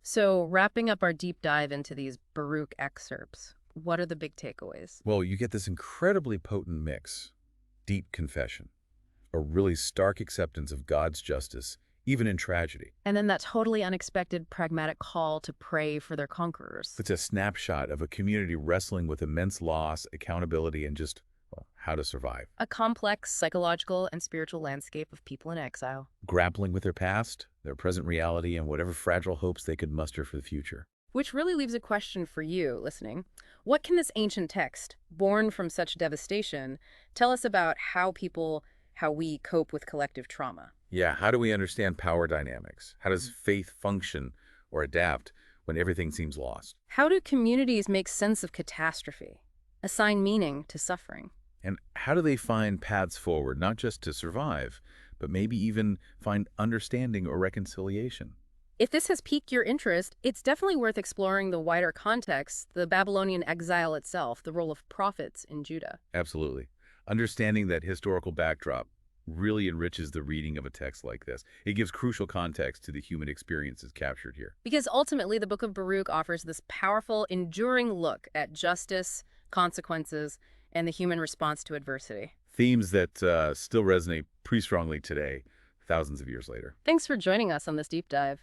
So, wrapping up our deep dive into these Baruch excerpts, what are the big takeaways? Well, you get this incredibly potent mix: deep confession, a really stark acceptance of God's justice, even in tragedy. And then that totally unexpected pragmatic call to pray for their conquerors. It's a snapshot of a community wrestling with immense loss, accountability, and just, well, how to survive. A complex psychological and spiritual landscape of people in exile. Grappling with their past, their present reality, and whatever fragile hopes they could muster for the future. Which really leaves a question for you, listening. What can this ancient text, born from such devastation, tell us about how we cope with collective trauma? Yeah, how do we understand power dynamics? How does faith function or adapt when everything seems lost? How do communities make sense of catastrophe, assign meaning to suffering? And how do they find paths forward, not just to survive, but maybe even find understanding or reconciliation? If this has piqued your interest, it's definitely worth exploring the wider context, the Babylonian exile itself, the role of prophets in Judah. Absolutely. Understanding that historical backdrop really enriches the reading of a text like this. It gives crucial context to the human experiences captured here. Because ultimately, the Book of Baruch offers this powerful, enduring look at justice, consequences, and the human response to adversity. Themes that still resonate pretty strongly today, thousands of years later. Thanks for joining us on this deep dive.